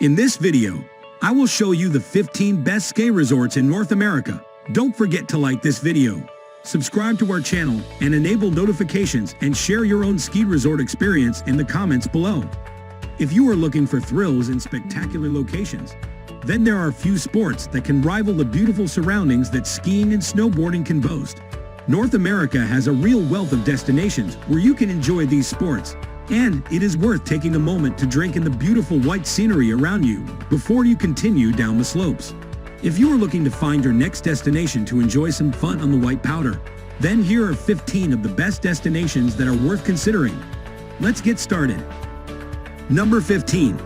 In this video, I will show you the 15 best ski resorts in North America. Don't forget to like this video, subscribe to our channel, and enable notifications and share your own ski resort experience in the comments below. If you are looking for thrills in spectacular locations, then there are few sports that can rival the beautiful surroundings that skiing and snowboarding can boast. North America has a real wealth of destinations where you can enjoy these sports, and it is worth taking a moment to drink in the beautiful white scenery around you before you continue down the slopes. If you are looking to find your next destination to enjoy some fun on the white powder, then here are 15 of the best destinations that are worth considering. Let's get started. Number 15.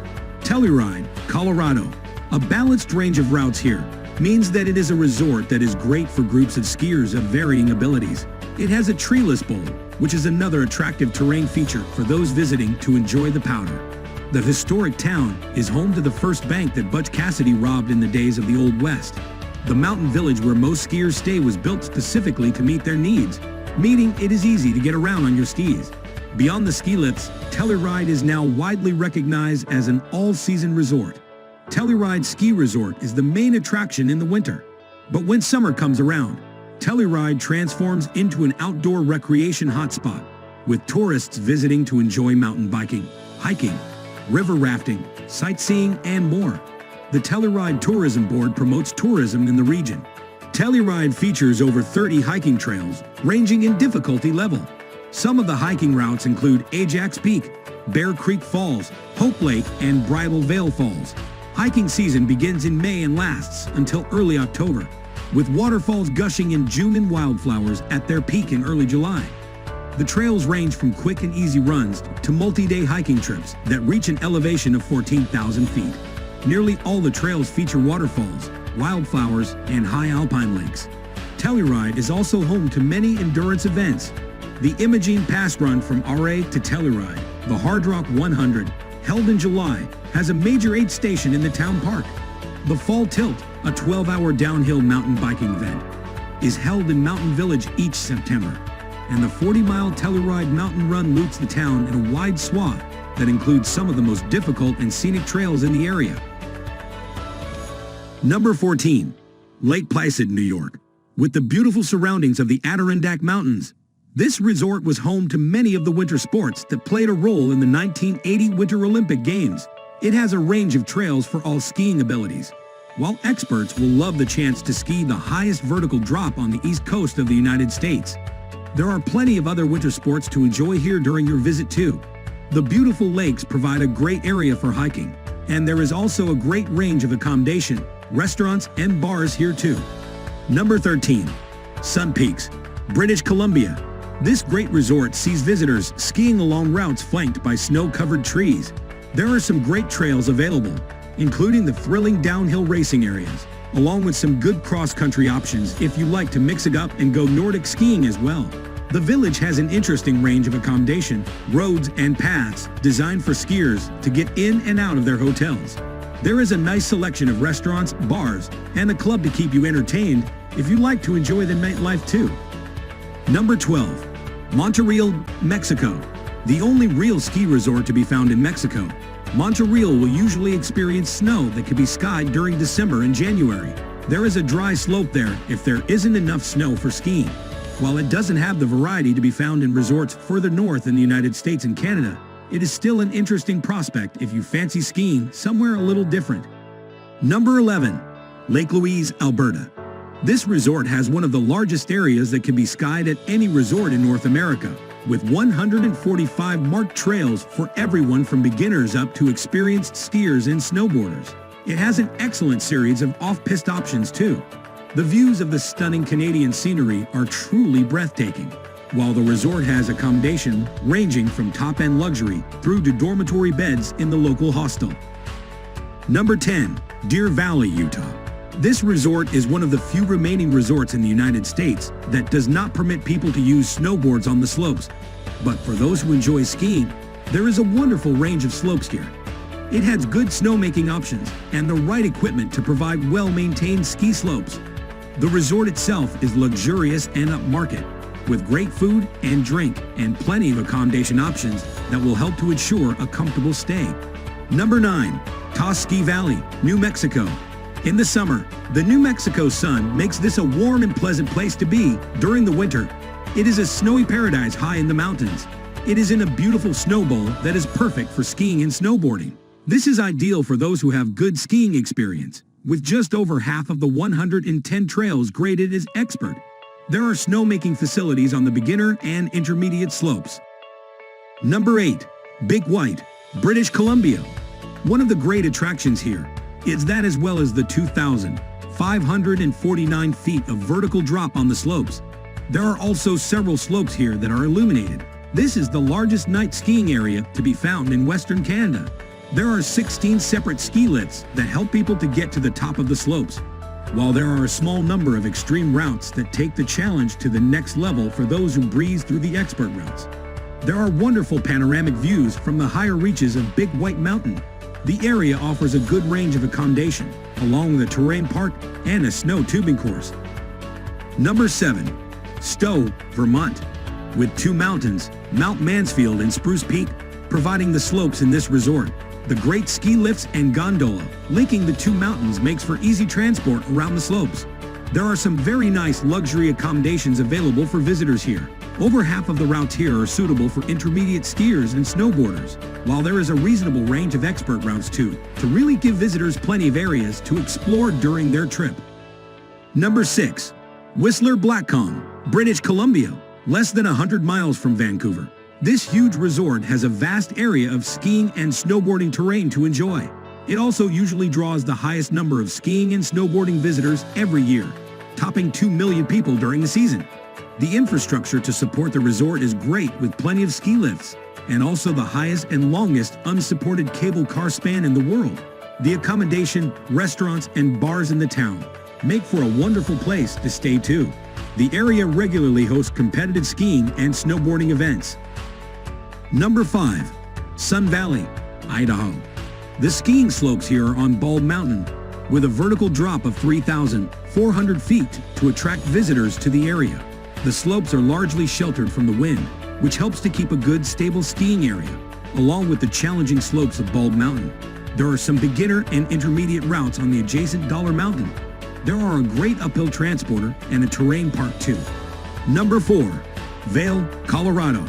Telluride, Colorado. A balanced range of routes here means that it is a resort that is great for groups of skiers of varying abilities. It has a treeless bowl, which is another attractive terrain feature for those visiting to enjoy the powder. The historic town is home to the first bank that Butch Cassidy robbed in the days of the Old West. The mountain village where most skiers stay was built specifically to meet their needs, meaning it is easy to get around on your skis. Beyond the ski lifts, Telluride is now widely recognized as an all-season resort. Telluride Ski Resort is the main attraction in the winter, but when summer comes around, Telluride transforms into an outdoor recreation hotspot, with tourists visiting to enjoy mountain biking, hiking, river rafting, sightseeing, and more. The Telluride Tourism Board promotes tourism in the region. Telluride features over 30 hiking trails, ranging in difficulty level. Some of the hiking routes include Ajax Peak, Bear Creek Falls, Hope Lake, and Bridal Veil Falls. Hiking season begins in May and lasts until early October, with waterfalls gushing in June and wildflowers at their peak in early July. The trails range from quick and easy runs to multi-day hiking trips that reach an elevation of 14,000 feet. Nearly all the trails feature waterfalls, wildflowers, and high alpine lakes. Telluride is also home to many endurance events. The Imogene Pass Run from RA to Telluride, the Hard Rock 100, held in July, has a major aid station in the town park. The Fall Tilt, a 12-hour downhill mountain biking event, is held in Mountain Village each September, and the 40-mile Telluride Mountain Run loops the town in a wide swath that includes some of the most difficult and scenic trails in the area. Number 14. Lake Placid, New York. With the beautiful surroundings of the Adirondack Mountains, this resort was home to many of the winter sports that played a role in the 1980 Winter Olympic Games. It has a range of trails for all skiing abilities. While experts will love the chance to ski the highest vertical drop on the east coast of the United States, there are plenty of other winter sports to enjoy here during your visit too. The beautiful lakes provide a great area for hiking, and there is also a great range of accommodation, restaurants, and bars here too. Number 13. Sun Peaks, British Columbia. This great resort sees visitors skiing along routes flanked by snow-covered trees. There are some great trails available, including the thrilling downhill racing areas, along with some good cross-country options if you like to mix it up and go Nordic skiing as well. The village has an interesting range of accommodation, roads, and paths designed for skiers to get in and out of their hotels. There is a nice selection of restaurants, bars, and a club to keep you entertained if you like to enjoy the nightlife too. Number 12. Monterreal, Mexico. The only real ski resort to be found in Mexico, Monterreal will usually experience snow that can be skied during December and January. There is a dry slope there if there isn't enough snow for skiing. While it doesn't have the variety to be found in resorts further north in the United States and Canada, it is still an interesting prospect if you fancy skiing somewhere a little different. Number 11. Lake Louise, Alberta. This resort has one of the largest areas that can be skied at any resort in North America, with 145 marked trails for everyone from beginners up to experienced skiers and snowboarders. It has an excellent series of off-piste options too. The views of the stunning Canadian scenery are truly breathtaking, while the resort has accommodation ranging from top-end luxury through to dormitory beds in the local hostel. Number 10. Deer Valley, Utah. This resort is one of the few remaining resorts in the United States that does not permit people to use snowboards on the slopes. But for those who enjoy skiing, there is a wonderful range of slopes here. It has good snowmaking options and the right equipment to provide well-maintained ski slopes. The resort itself is luxurious and upmarket, with great food and drink and plenty of accommodation options that will help to ensure a comfortable stay. Number 9. Ski Valley, New Mexico. In the summer, the New Mexico sun makes this a warm and pleasant place to be. During the winter, it is a snowy paradise high in the mountains. It is in a beautiful snow bowl that is perfect for skiing and snowboarding. This is ideal for those who have good skiing experience, with just over half of the 110 trails graded as expert. There are snowmaking facilities on the beginner and intermediate slopes. Number 8. Big White, British Columbia. One of the great attractions here is that, as well as the 2,549 feet of vertical drop on the slopes, there are also several slopes here that are illuminated. This is the largest night skiing area to be found in Western Canada. There are 16 separate ski lifts that help people to get to the top of the slopes, while there are a small number of extreme routes that take the challenge to the next level for those who breeze through the expert routes. There are wonderful panoramic views from the higher reaches of Big White Mountain. The area offers a good range of accommodation, along with a terrain park and a snow tubing course. Number 7. Stowe, Vermont. With two mountains, Mount Mansfield and Spruce Peak, providing the slopes in this resort. The great ski lifts and gondola linking the two mountains makes for easy transport around the slopes. There are some very nice luxury accommodations available for visitors here. Over half of the routes here are suitable for intermediate skiers and snowboarders, while there is a reasonable range of expert routes too, to really give visitors plenty of areas to explore during their trip. Number 6. Whistler Blackcomb, British Columbia, less than 100 miles from Vancouver. This huge resort has a vast area of skiing and snowboarding terrain to enjoy. It also usually draws the highest number of skiing and snowboarding visitors every year, topping 2 million people during the season. The infrastructure to support the resort is great, with plenty of ski lifts, and also the highest and longest unsupported cable car span in the world. The accommodation, restaurants, and bars in the town make for a wonderful place to stay too. The area regularly hosts competitive skiing and snowboarding events. Number 5. Sun Valley, Idaho. The skiing slopes here are on Bald Mountain, with a vertical drop of 3,400 feet to attract visitors to the area. The slopes are largely sheltered from the wind, which helps to keep a good, stable skiing area, along with the challenging slopes of Bald Mountain. There are some beginner and intermediate routes on the adjacent Dollar Mountain. There are a great uphill transporter and a terrain park too. Number 4. Vail, Colorado.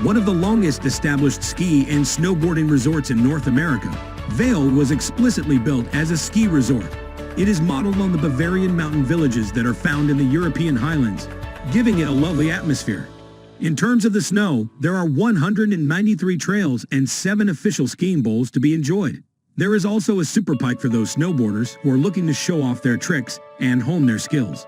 One of the longest established ski and snowboarding resorts in North America, Vail was explicitly built as a ski resort. It is modeled on the Bavarian mountain villages that are found in the European Highlands, giving it a lovely atmosphere. In terms of the snow, there are 193 trails and 7 official skiing bowls to be enjoyed. There is also a super pike for those snowboarders who are looking to show off their tricks and hone their skills.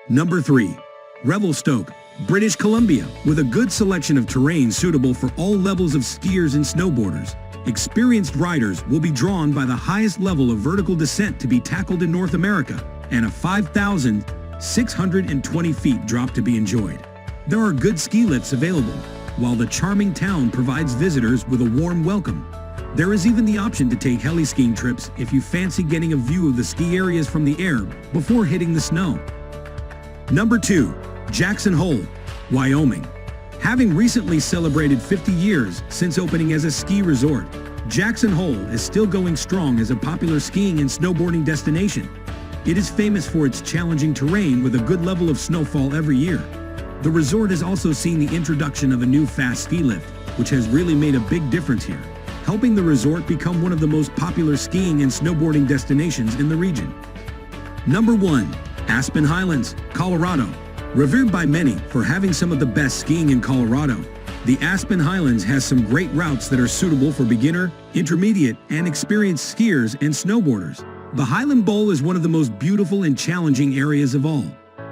Number 3. Revelstoke, British Columbia. With a good selection of terrain suitable for all levels of skiers and snowboarders, experienced riders will be drawn by the highest level of vertical descent to be tackled in North America and a 5,620 feet drop to be enjoyed. There are good ski lifts available, while the charming town provides visitors with a warm welcome. There is even the option to take heli-skiing trips if you fancy getting a view of the ski areas from the air before hitting the snow. Number 2. Jackson Hole, Wyoming. Having recently celebrated 50 years since opening as a ski resort, Jackson Hole is still going strong as a popular skiing and snowboarding destination. It is famous for its challenging terrain with a good level of snowfall every year. The resort has also seen the introduction of a new fast ski lift, which has really made a big difference here, helping the resort become one of the most popular skiing and snowboarding destinations in the region. Number 1. Aspen Highlands, Colorado. Revered by many for having some of the best skiing in Colorado, the Aspen Highlands has some great routes that are suitable for beginner, intermediate, and experienced skiers and snowboarders. The Highland Bowl is one of the most beautiful and challenging areas of all.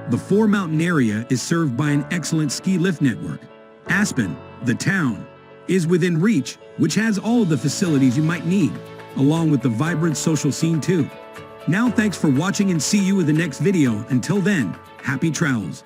The four-mountain area is served by an excellent ski lift network. Aspen, the town, is within reach, which has all of the facilities you might need, along with the vibrant social scene too. Now thanks for watching, and see you in the next video. Until then, happy travels.